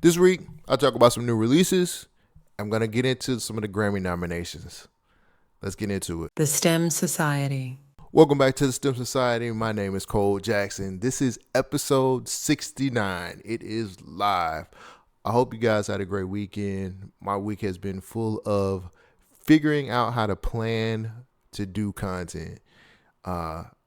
This week, I'll talk about some new releases. I'm going to get into some of the Grammy nominations. Let's get into it. The STEM Society. Welcome back to the STEM Society. My name is Cole Jackson. This is episode 69. It is live. I hope you guys had a great weekend. My week has been full of figuring out how to plan to do content.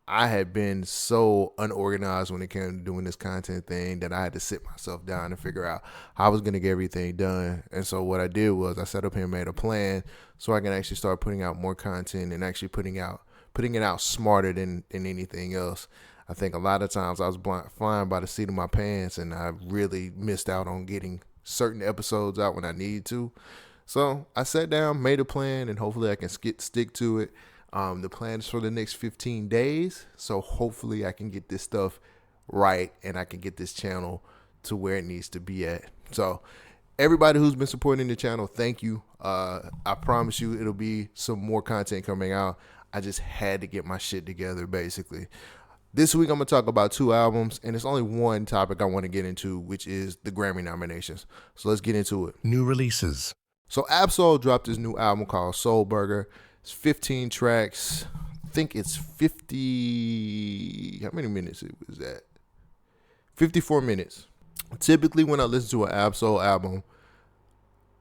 I had been so unorganized when it came to doing this content thing that I had to sit myself down and figure out how I was going to get everything done. And so what I did was I set up here and made a plan so I can actually start putting out more content and actually putting it out smarter than anything else. I think a lot of times I was flying by the seat of my pants and I really missed out on getting certain episodes out when I needed to. So I sat down, made a plan, and hopefully I can stick to it. The plan is for the next 15 days, so hopefully I can get this stuff right and I can get this channel to where it needs to be at. So everybody who's been supporting the channel, thank you. I promise you it'll be some more content coming out. I just had to get my shit together, basically. This week I'm going to talk about 2 albums, and it's only one topic I want to get into, which is the Grammy nominations. So let's get into it. New releases. So Absol dropped his new album called Soul Burger. It's 15 tracks. I think it's 50. How many minutes was that? 54 minutes. Typically, when I listen to an Absol album,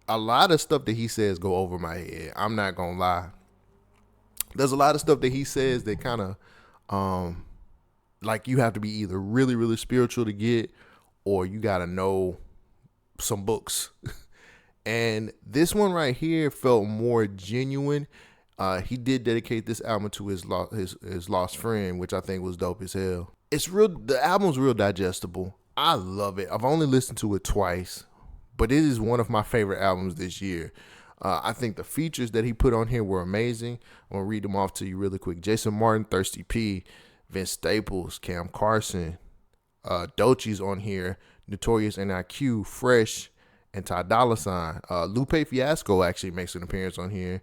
a lot of stuff that he says go over my head. I'm not gonna lie. There's a lot of stuff that he says that kind of, like you have to be either really, really spiritual to get, or you gotta know some books. And this one right here felt more genuine. He did dedicate this album to his lost friend, which I think was dope as hell. The album's real digestible. I love it. I've only listened to it twice, but it is one of my favorite albums this year. I think the features that he put on here were amazing. I'm gonna read them off to you really quick. Jason Martin, Thirsty P, Vince Staples, Cam Carson, Doechie's on here, Notorious N.I.Q., Fresh, and Ty Dolla $ign. Lupe Fiasco actually makes an appearance on here.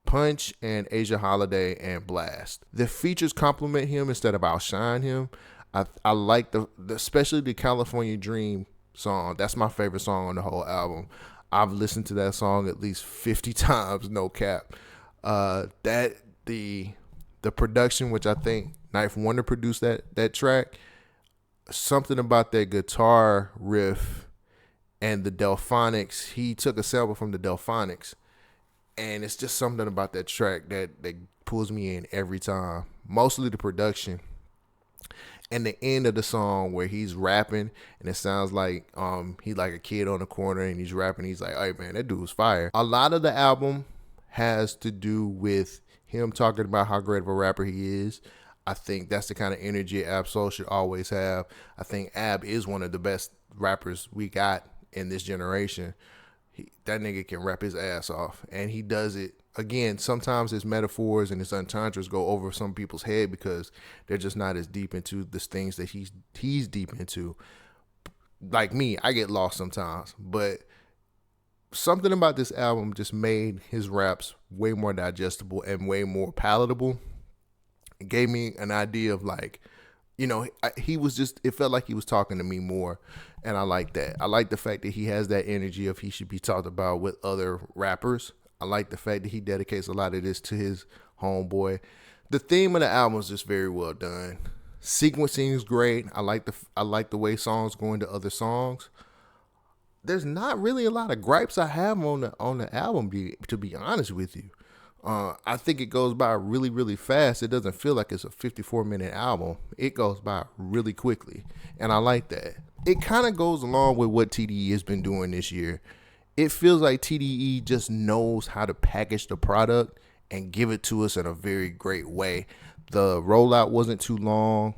Punch and Asia Holiday and Blast. The features compliment him instead of outshine him. I like especially the California Dream song. That's my favorite song on the whole album. I've listened to that song at least 50 times, no cap. The production, which I think Knife Wonder produced that track, something about that guitar riff and the Delphonics. He took a sample from the Delphonics. And it's just something about that track that pulls me in every time. Mostly the production. And the end of the song where he's rapping and it sounds like he's like a kid on the corner and he's rapping. He's like, hey man, that dude's fire. A lot of the album has to do with him talking about how great of a rapper he is. I think that's the kind of energy Ab-Soul should always have. I think Ab is one of the best rappers we got in this generation. That nigga can rap his ass off, and he does it. Again, sometimes his metaphors and his entendres go over some people's head because they're just not as deep into the things that he's deep into. Like me, I get lost sometimes, but something about this album just made his raps way more digestible and way more palatable. It gave me an idea of like, it felt like he was talking to me more. And I like that. I like the fact that he has that energy of he should be talked about with other rappers. I like the fact that he dedicates a lot of this to his homeboy. The theme of the album is just very well done. Sequencing is great. I like the way songs go into other songs. There's not really a lot of gripes I have on the album, to be honest with you. I think it goes by really, really fast. It doesn't feel like it's a 54-minute album. It goes by really quickly, and I like that. It kind of goes along with what TDE has been doing this year. It feels like TDE just knows how to package the product and give it to us in a very great way. The rollout wasn't too long.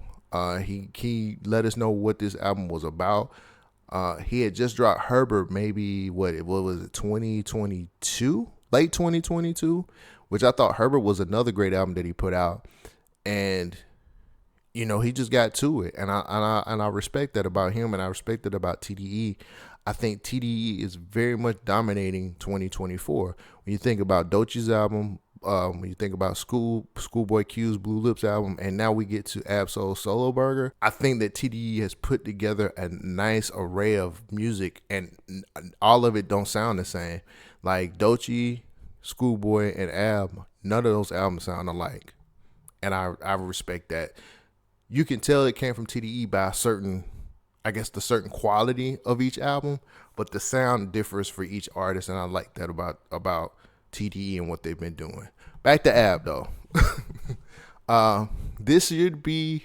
He let us know what this album was about. He had just dropped Herbert, maybe what was it, 2022? Late 2022, which I thought Herbert was another great album that he put out, and he just got to it, and I respect that about him, and I respect that about TDE. I think TDE is very much dominating 2024. When you think about Doechie's album, When you think about Schoolboy Q's Blue Lips album, and now we get to Absol Solo Burger, I think that TDE has put together a nice array of music, and all of it don't sound the same. Like Doechii, Schoolboy, and Ab, none of those albums sound alike, and I respect that. You can tell it came from TDE by a certain, I guess, the certain quality of each album, but the sound differs for each artist, and I like that about TDE and what they've been doing. Back to Ab though. This should be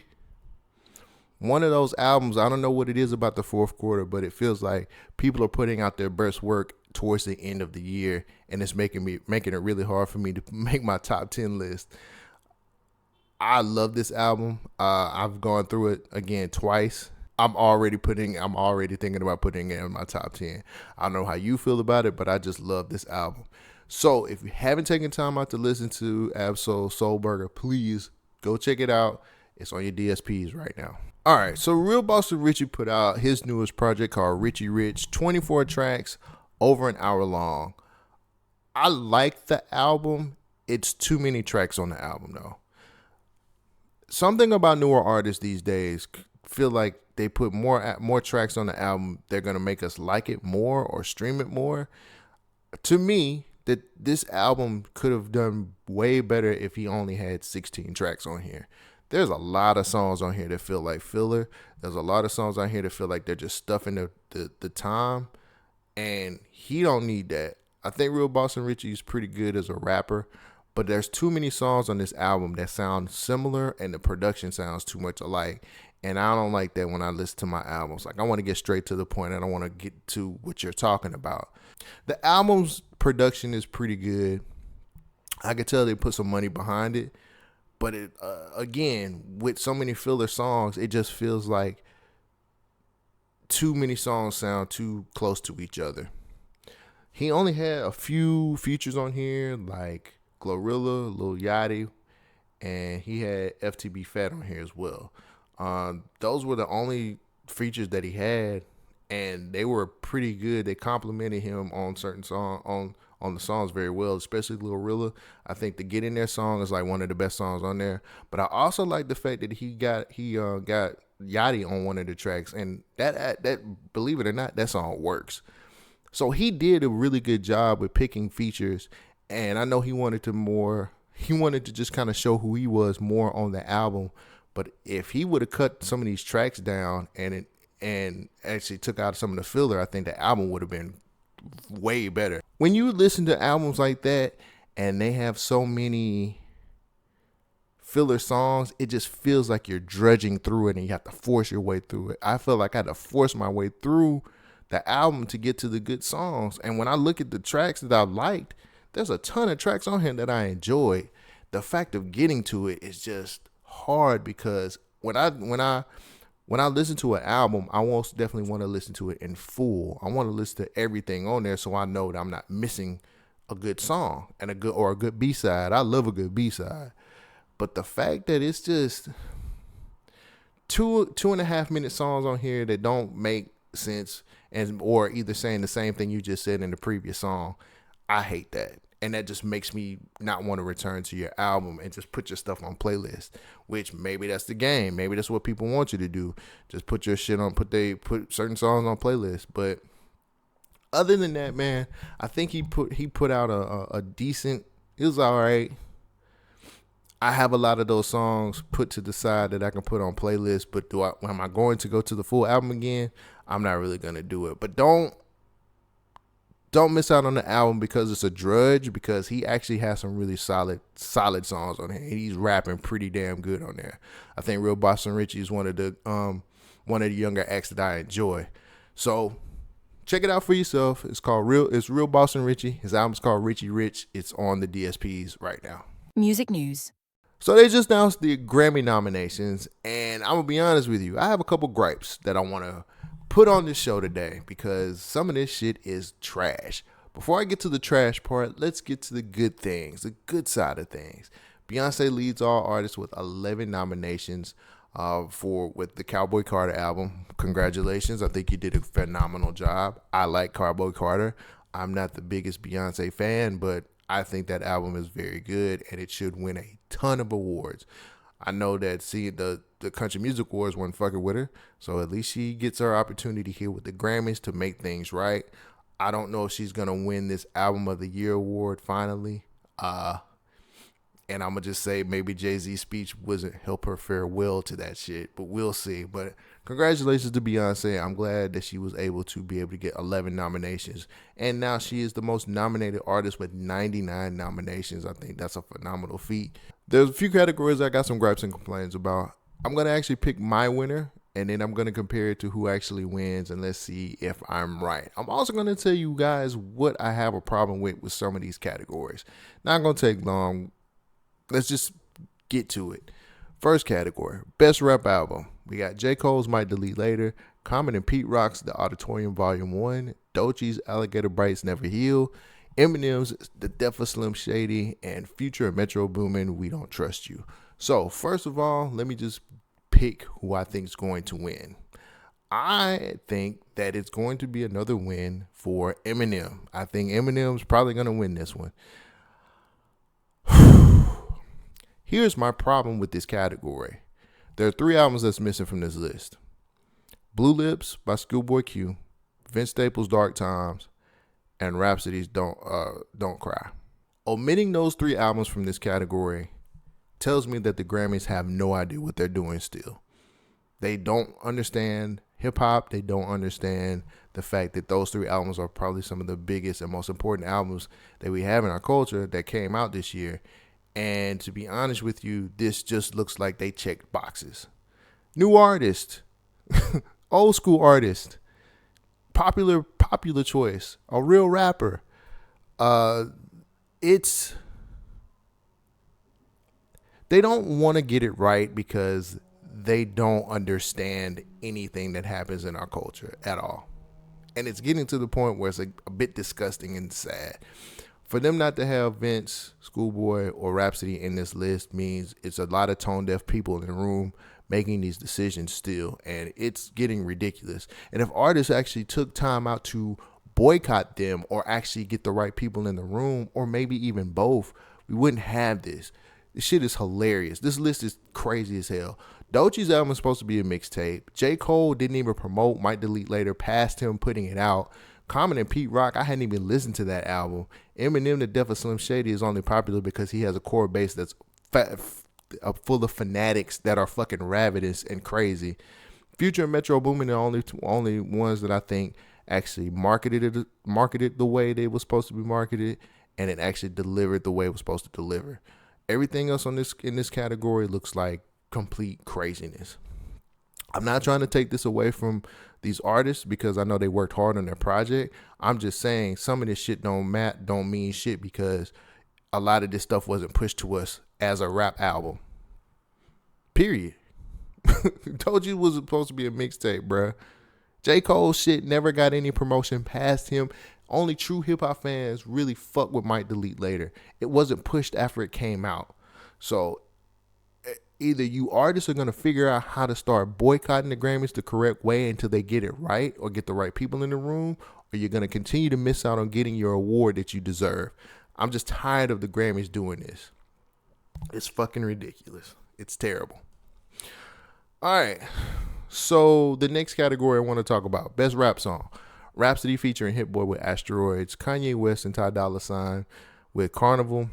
one of those albums. I don't know what it is about the fourth quarter, but it feels like people are putting out their best work towards the end of the year, and it's making it really hard for me to make my top 10 list. I love this album. I've gone through it again twice. I'm already thinking about putting it in my top 10. I don't know how you feel about it, but I just love this album. So if you haven't taken time out to listen to Absol Soul Burger, please go check it out. It's on your DSPs right now. All right, so Real Boss Richey put out his newest project called Richey Rich, 24 tracks, over an hour long. I like the album. It's too many tracks on the album, though. Something about newer artists these days feel like they put more tracks on the album. They're going to make us like it more or stream it more. To me, that this album could have done way better if he only had 16 tracks on here. There's a lot of songs on here that feel like filler. There's a lot of songs on here that feel like they're just stuffing the time, and he don't need that. I think Real Boss Richey is pretty good as a rapper, but there's too many songs on this album that sound similar, and the production sounds too much alike. And I don't like that when I listen to my albums. Like, I want to get straight to the point, and I want to get to what you're talking about. The album's production is pretty good. I could tell they put some money behind it. But it again, with so many filler songs, it just feels like too many songs sound too close to each other. He only had a few features on here, like Glorilla, Lil Yachty, and he had FTB Fat on here as well. Those were the only features that he had, and they were pretty good. They complimented him on certain on the songs very well, especially Glorilla. I think the Get In There song is like one of the best songs on there. But I also like the fact that he got Yachty on one of the tracks, and that believe it or not, that song works. So he did a really good job with picking features, and I know he wanted to just kind of show who he was more on the album. But if he would have cut some of these tracks down and actually took out some of the filler, I think the album would have been way better. When you listen to albums like that and they have so many filler songs, it just feels like you're drudging through it and you have to force your way through it. I feel like I had to force my way through the album to get to the good songs. And when I look at the tracks that I've liked, there's a ton of tracks on here that I enjoyed. The fact of getting to it is just hard, because when I listen to an album, I most definitely want to listen to it in full. I want to listen to everything on there so I know that I'm not missing a good song and a good B-side. I love a good B-side. But the fact that it's just 2.5 minute songs on here that don't make sense, or either saying the same thing you just said in the previous song, I hate that. And that just makes me not want to return to your album and just put your stuff on playlist, which maybe that's the game. Maybe that's what people want you to do. Just put your shit on, put certain songs on playlists. But other than that, man, I think he put out a decent, it was all right. I have a lot of those songs put to the side that I can put on playlists, but am I going to go to the full album again? I'm not really going to do it. But don't miss out on the album because it's a drudge, because he actually has some really solid songs on here. He's rapping pretty damn good on there. I think Real Boss Richey is one of the younger acts that I enjoy. So check it out for yourself. It's Real Boss Richey. His album's called Richey Rich. It's on the DSPs right now. Music news. So they just announced the Grammy nominations, and I'm gonna be honest with you, I have a couple gripes that I want to put on this show today, because some of this shit is trash. Before I get to the trash part, let's get to the good things, the good side of things. Beyonce leads all artists with 11 nominations with the Cowboy Carter album. Congratulations. I think you did a phenomenal job. I like Cowboy Carter. I'm not the biggest Beyonce fan, but I think that album is very good, and it should win a ton of awards. I know that the Country Music Awards wasn't fucking with her, so at least she gets her opportunity here with the Grammys to make things right. I don't know if she's gonna win this Album of the Year award finally. And I'm gonna just say maybe Jay-Z's speech wasn't help her farewell to that shit, but we'll see. But congratulations to Beyonce. I'm glad that she was able to get 11 nominations, and now she is the most nominated artist with 99 nominations. I think that's a phenomenal feat. There's a few categories I got some gripes and complaints about. I'm gonna actually pick my winner, and then I'm gonna compare it to who actually wins, and let's see if I'm right. I'm also gonna tell you guys what I have a problem with some of these categories. Not gonna take long. Let's just get to it. First category, Best Rap Album. We got J. Cole's Might Delete Later, Common and Pete Rock's The Auditorium Volume 1, Doechie's Alligator Bites Never Heal, Eminem's The Death of Slim Shady, and Future and Metro Boomin, We Don't Trust You. So, first of all, let me just pick who I think is going to win. I think that it's going to be another win for Eminem. I think Eminem's probably going to win this one. Here's my problem with this category. There are 3 albums that's missing from this list. Blue Lips by Schoolboy Q, Vince Staples' Dark Times, and Rhapsody's Don't Cry. Omitting those 3 albums from this category tells me that the Grammys have no idea what they're doing still. They don't understand hip-hop. They don't understand the fact that those 3 albums are probably some of the biggest and most important albums that we have in our culture that came out this year. And to be honest with you, this just looks like they checked boxes. New artist, old school artist, popular choice, a real rapper. They don't want to get it right because they don't understand anything that happens in our culture at all. And it's getting to the point where it's a bit disgusting and sad. For them not to have Vince, Schoolboy, or Rhapsody in this list means it's a lot of tone-deaf people in the room making these decisions still, and it's getting ridiculous. And if artists actually took time out to boycott them or actually get the right people in the room, or maybe even both, we wouldn't have this. This shit is hilarious. This list is crazy as hell. Doechie's album is supposed to be a mixtape. J. Cole didn't even promote Might Delete Later past him putting it out. Common and Pete Rock, I hadn't even listened to that album. Eminem, The Death of Slim Shady is only popular because he has a core base that's full of fanatics that are fucking ravenous and crazy. Future and Metro Boomin are the only ones that I think actually marketed the way they were supposed to be marketed, and it actually delivered the way it was supposed to deliver. Everything else in this category looks like complete craziness. I'm not trying to take this away from these artists because I know they worked hard on their project. I'm just saying some of this shit don't mean shit because a lot of this stuff wasn't pushed to us as a rap album. Period. Told you it was supposed to be a mixtape, bruh. J. Cole shit never got any promotion past him. Only true hip-hop fans really fuck with Might Delete Later. It wasn't pushed after it came out. So either you artists are going to figure out how to start boycotting the Grammys the correct way until they get it right or get the right people in the room, or you're going to continue to miss out on getting your award that you deserve. I'm just tired of the Grammys doing this. It's fucking ridiculous. It's terrible. All right. So the next category I want to talk about, Best Rap Song. Rhapsody featuring Hit Boy with Asteroids, Kanye West and Ty Dolla $ign with Carnival,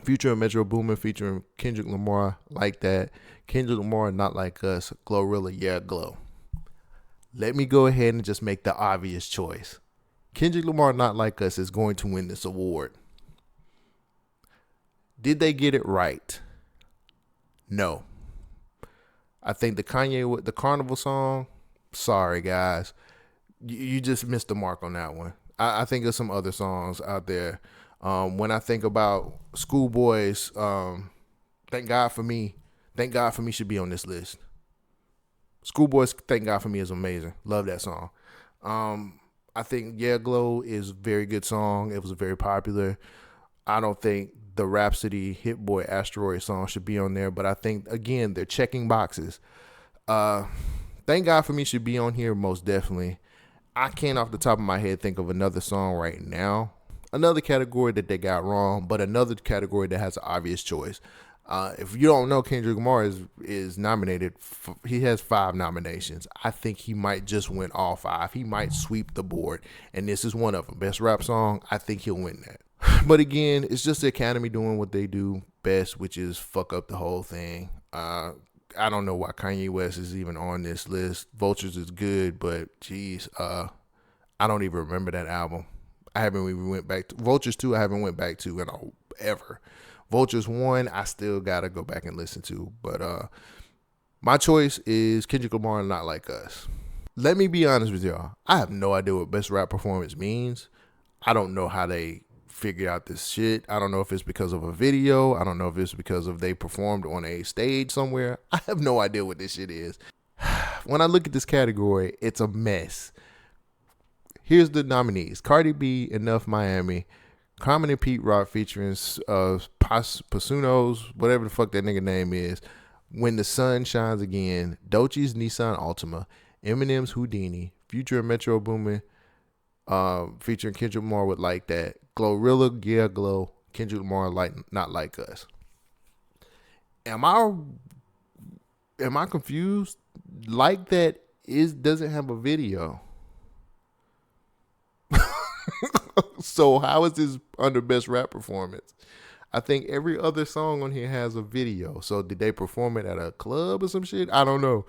Future and Metro Boomin featuring Kendrick Lamar, Like That, Kendrick Lamar, Not Like Us, Glorilla, Yeah Glow. Let me go ahead and just make the obvious choice. Kendrick Lamar, Not Like Us is going to win this award. Did they get it right? No. I think the Carnival song, sorry guys, you just missed the mark on that one. I think there's some other songs out there. When I think about Schoolboy's Thank God For Me should be on this list. Schoolboy's Thank God For Me is amazing. Love that song. I think Yeah Glow is a very good song. It was very popular. I don't think the Rhapsody Hit Boy Asteroid song should be on there, but I think, again, they're checking boxes. Thank God For Me should be on here most definitely. I can't off the top of my head think of another song right now. Another category that they got wrong, but another category that has an obvious choice. If you don't know, Kendrick Lamar is nominated. He has 5 nominations. I think he might just win all 5. He might sweep the board, and this is one of them. Best rap song. I think he'll win that. But again, it's just the Academy doing what they do best, which is fuck up the whole thing. I don't know why Kanye West is even on this list. Vultures is good, but geez, I don't even remember that album. I haven't even went back to Vultures 2. I haven't went back to in ever. Vultures 1, I still gotta go back and listen to. But my choice is Kendrick Lamar and Not Like Us. Let me be honest with y'all. I have no idea what best rap performance means. I don't know how they figured out this shit. I don't know if it's because of a video. I don't know if it's because of they performed on a stage somewhere. I have no idea what this shit is. When I look at this category, it's a mess. Here's the nominees: Cardi B, Enough Miami, Common and Pete Rock featuring Pasunos, whatever the fuck that nigga name is, When the Sun Shines Again, Doechie's Nissan Altima, Eminem's Houdini, Future and Metro Boomin, featuring Kendrick Lamar with Like That, Glorilla, Yeah Glow, Kendrick Lamar, Not Like Us. Am I confused? Like That doesn't have a video. So how is this under best rap performance? I think every other song on here has a video. So did they perform it at a club or some shit? I don't know.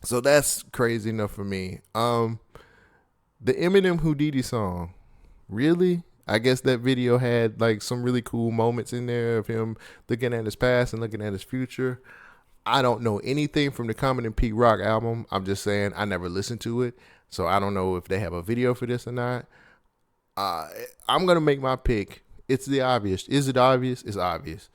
So that's crazy enough for me. The Eminem Houdini song, really? I guess that video had like some really cool moments in there of him looking at his past and looking at his future. I don't know anything from the Common and Pete Rock album. I'm just saying I never listened to it. So I don't know if they have a video for this or not. I'm going to make my pick. It's the obvious. Is it obvious? It's obvious.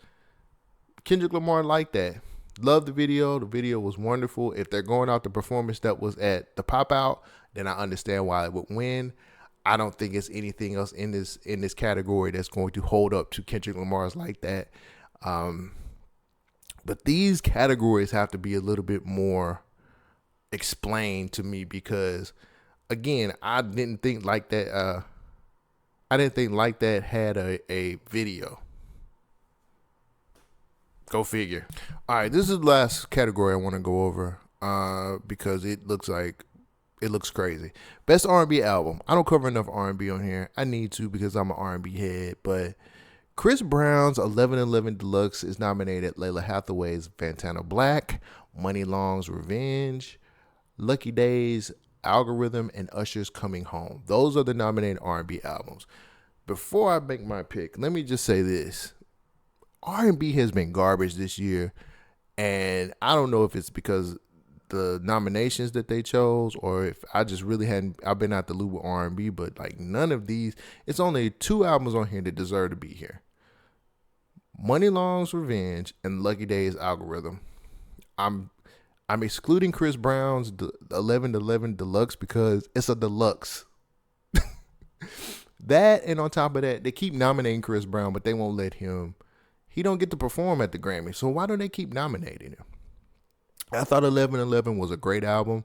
Kendrick Lamar, Like That. Love the video. The video was wonderful. If they're going out the performance that was at the Pop Out, then I understand why it would win. I don't think it's anything else in this category that's going to hold up to Kendrick Lamar's Like That. But these categories have to be a little bit more explained to me because, again, I didn't think Like That. I didn't think Like That had a video. Go figure. All right, this is the last category I want to go over because it looks crazy. Best R&B album. I don't cover enough R&B on here. I need to because I'm an R&B head, but Chris Brown's 11:11 Deluxe is nominated. Layla Hathaway's Fantana Black, Money Long's Revenge, Lucky Days, Algorithm, and Usher's Coming Home. Those are the nominated R&B albums. Before I make my pick, let me just say this. R&B has been garbage this year, and I don't know if it's because the nominations that they chose or if I just really I've been out the loop with R&B, but like none of these, it's only 2 albums on here that deserve to be here. Money Long's Revenge and Lucky Days Algorithm. I'm excluding Chris Brown's 11:11 Deluxe because it's a deluxe. That, and on top of that, they keep nominating Chris Brown, but they won't let him. He don't get to perform at the Grammy, so why do they keep nominating him? I thought 11:11 was a great album.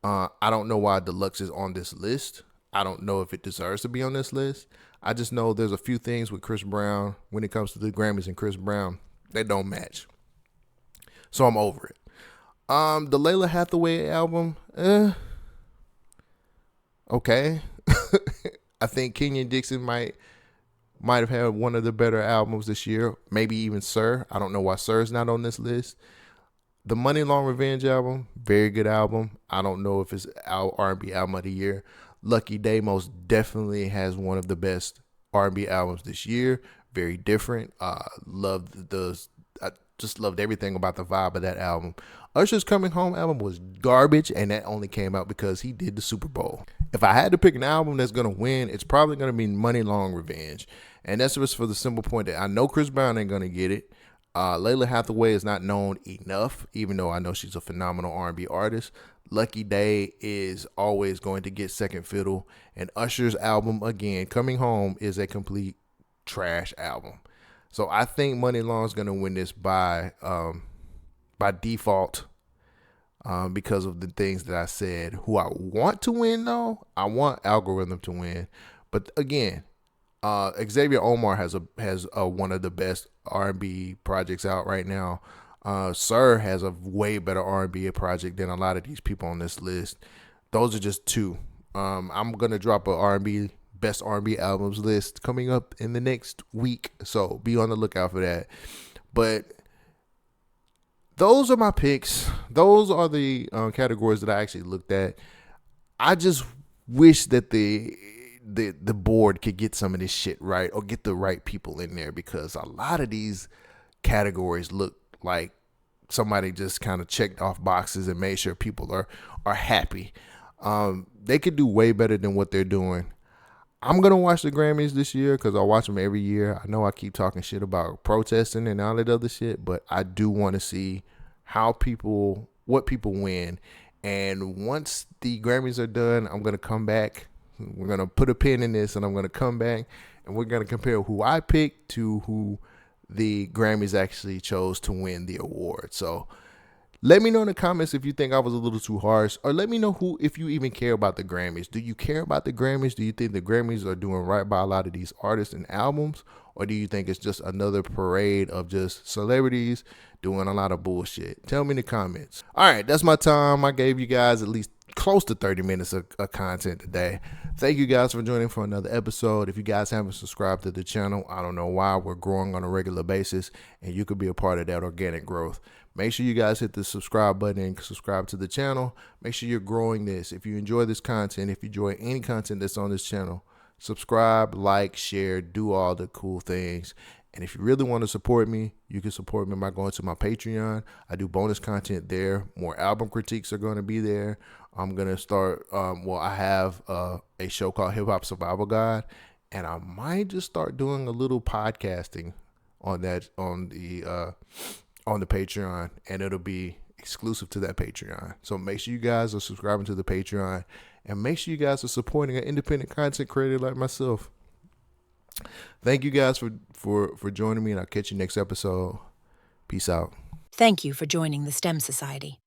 I don't know why Deluxe is on this list. I don't know if it deserves to be on this list. I just know there's a few things with Chris Brown when it comes to the Grammys and Chris Brown that don't match. So I'm over it. The Layla Hathaway album, okay. I think Kenyon Dixon might have had one of the better albums this year. Maybe even Sir. I don't know why Sir's not on this list. The Money Long Revenge album, very good album. I don't know if it's our R&B album of the year. Lucky Day most definitely has one of the best R&B albums this year. Very different. I just loved everything about the vibe of that album. Usher's Coming Home album was garbage, and that only came out because he did the Super Bowl. If I had to pick an album that's going to win, it's probably going to be Money Long Revenge. And that's just for the simple point that I know Chris Brown ain't going to get it. Layla Hathaway is not known enough, even though I know she's a phenomenal R&B artist. Lucky Day is always going to get second fiddle. And Usher's album, again, Coming Home, is a complete trash album. So I think Money Long is going to win this by default because of the things that I said. Who I want to win, though, I want Algorithm to win. But again, Xavier Omar has one of the best R&B projects out right now. Sir has a way better R&B project than a lot of these people on this list. Those are just two. I'm gonna drop a R&B best R&B albums list coming up in the next week, so be on the lookout for that. But those are my picks. Those are the categories that I actually looked at. I just wish that the board could get some of this shit right, or get the right people in there, because a lot of these categories look like somebody just kind of checked off boxes and made sure people are happy. They could do way better than what they're doing. I'm going to watch the Grammys this year because I watch them every year. I know I keep talking shit about protesting and all that other shit, but I do want to see what people win. And once the Grammys are done, I'm going to come back. We're going to put a pin in this, and I'm going to come back, and we're going to compare who I picked to who the Grammys actually chose to win the award. So let me know in the comments if you think I was a little too harsh, or let me know if you even care about the Grammys. Do you care about the Grammys? Do you think the Grammys are doing right by a lot of these artists and albums? Or do you think it's just another parade of just celebrities doing a lot of bullshit? Tell me in the comments. All right, that's my time. I gave you guys at least close to 30 minutes of content today. Thank you guys for joining for another episode. If you guys haven't subscribed to the channel, I don't know why. We're growing on a regular basis, and you could be a part of that organic growth. Make sure you guys hit the subscribe button and subscribe to the channel. Make sure you're growing this. If you enjoy this content, if you enjoy any content that's on this channel, subscribe, like, share, do all the cool things. And if you really want to support me, you can support me by going to my Patreon. I do bonus content there. More album critiques are going to be there. I'm going to start, I have a show called Hip Hop Survival Guide, and I might just start doing a little podcasting on the Patreon, and it'll be exclusive to that Patreon. So make sure you guys are subscribing to the Patreon, and make sure you guys are supporting an independent content creator like myself. Thank you guys for joining me, and I'll catch you next episode. Peace out. Thank you for joining the STEM Society.